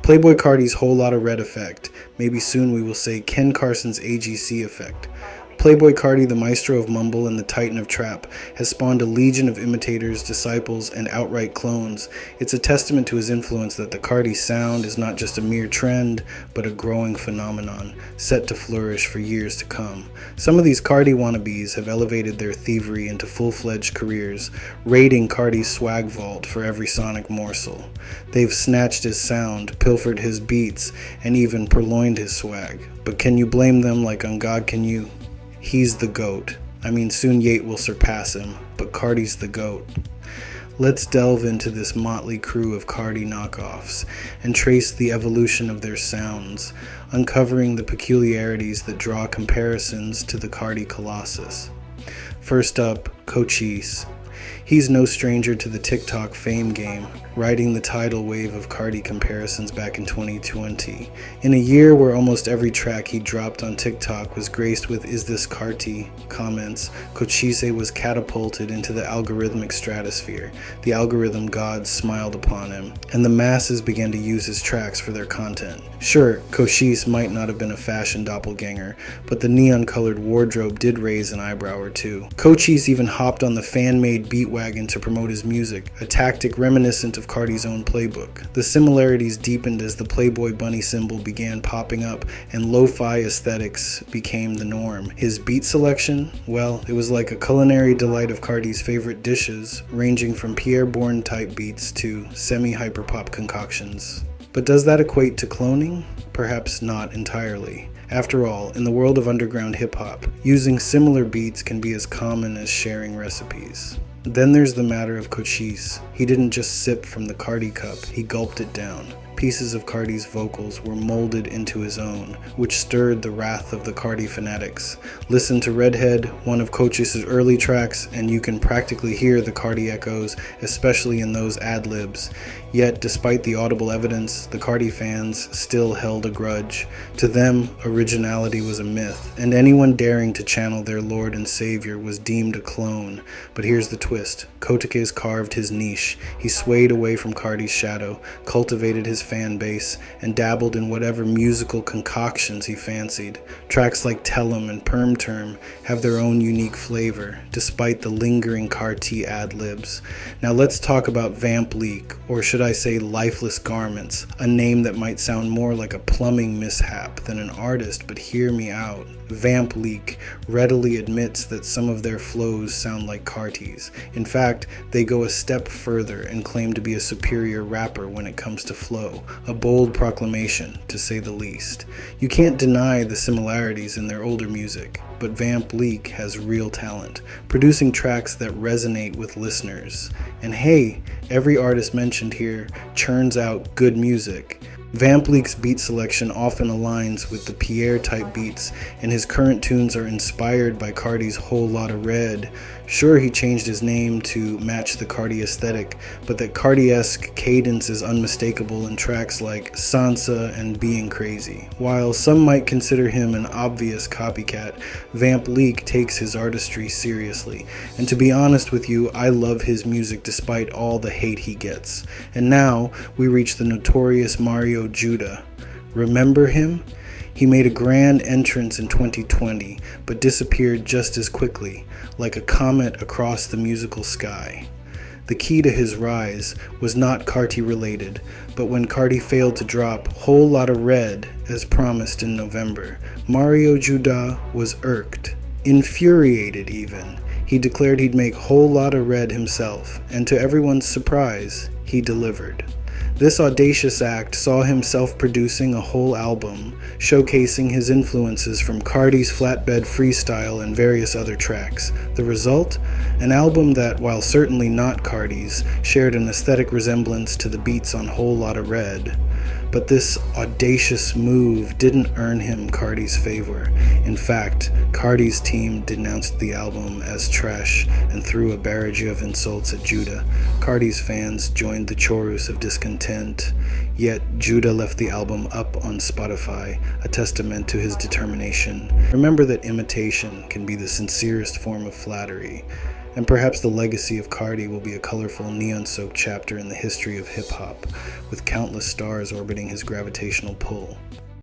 Playboi Carti's Whole Lotta Red effect. Maybe soon we will say Ken Carson's AGC effect. Playboi Carti, the maestro of mumble and the titan of trap, has spawned a legion of imitators, disciples, and outright clones. It's a testament to his influence that the Carti sound is not just a mere trend, but a growing phenomenon, set to flourish for years to come. Some of these Carti wannabes have elevated their thievery into full-fledged careers, raiding Carti's swag vault for every sonic morsel. They've snatched his sound, pilfered his beats, and even purloined his swag. But can you blame them like on God can you? He's the GOAT. I mean, soon Yate will surpass him, but Carti's the GOAT. Let's delve into this motley crew of Carti knockoffs and trace the evolution of their sounds, uncovering the peculiarities that draw comparisons to the Carti Colossus. First up, Kochis. He's no stranger to the TikTok fame game, riding the tidal wave of Carti comparisons back in 2020. In a year where almost every track he dropped on TikTok was graced with "Is this Carti?" comments, Kochis was catapulted into the algorithmic stratosphere. The algorithm gods smiled upon him, and the masses began to use his tracks for their content. Sure, Kochis might not have been a fashion doppelganger, but the neon-colored wardrobe did raise an eyebrow or two. Kochis even hopped on the fan-made beat wagon to promote his music, a tactic reminiscent of Carti's own playbook. The similarities deepened as the Playboi bunny symbol began popping up and lo-fi aesthetics became the norm. His beat selection, well, it was like a culinary delight of Carti's favorite dishes, ranging from Pierre Bourne type beats to semi-hyperpop concoctions. But does that equate to cloning? Perhaps not entirely. After all, in the world of underground hip-hop, using similar beats can be as common as sharing recipes. Then there's the matter of Kochis. He didn't just sip from the Carti cup, he gulped it down. Pieces of Carti's vocals were molded into his own, which stirred the wrath of the Carti fanatics. Listen to Redhead, one of Kochis' early tracks, and you can practically hear the Carti echoes, especially in those ad-libs. Yet, despite the audible evidence, the Carti fans still held a grudge. To them, originality was a myth, and anyone daring to channel their Lord and Savior was deemed a clone. But here's the twist. Kochis carved his niche. He swayed away from Carti's shadow, cultivated his fan base, and dabbled in whatever musical concoctions he fancied. Tracks like Tell 'Em and Perm Term have their own unique flavor, despite the lingering Carti ad-libs. Now let's talk about Vamp Leak, or should I say Lifeless Garments, a name that might sound more like a plumbing mishap than an artist, but hear me out. Vamp Leak readily admits that some of their flows sound like Carti's. In fact, they go a step further and claim to be a superior rapper when it comes to flow, a bold proclamation, to say the least. You can't deny the similarities in their older music, but Vamp Leak has real talent, producing tracks that resonate with listeners. And hey, every artist mentioned here churns out good music. Vamp Leak's beat selection often aligns with the Pierre-type beats, and his current tunes are inspired by Carti's Whole Lotta Red. Sure, he changed his name to match the Carti aesthetic, but that Carti-esque cadence is unmistakable in tracks like Sansa and Being Crazy. While some might consider him an obvious copycat, Vamp Leak takes his artistry seriously. And to be honest with you, I love his music despite all the hate he gets. And now, we reach the notorious Mario Judah. Remember him? He made a grand entrance in 2020, but disappeared just as quickly, like a comet across the musical sky. The key to his rise was not Carti related, but when Carti failed to drop Whole Lotta Red as promised in November, Mario Judah was irked, infuriated even. He declared he'd make Whole Lotta Red himself, and to everyone's surprise, he delivered. This audacious act saw him self-producing a whole album, showcasing his influences from Carti's Flatbed Freestyle and various other tracks. The result? An album that, while certainly not Carti's, shared an aesthetic resemblance to the beats on Whole Lotta Red. But this audacious move didn't earn him Carti's favor. In fact, Carti's team denounced the album as trash and threw a barrage of insults at Judah. Carti's fans joined the chorus of discontent, yet Judah left the album up on Spotify, a testament to his determination. Remember that imitation can be the sincerest form of flattery. And perhaps the legacy of Cardi will be a colorful, neon-soaked chapter in the history of hip-hop, with countless stars orbiting his gravitational pull.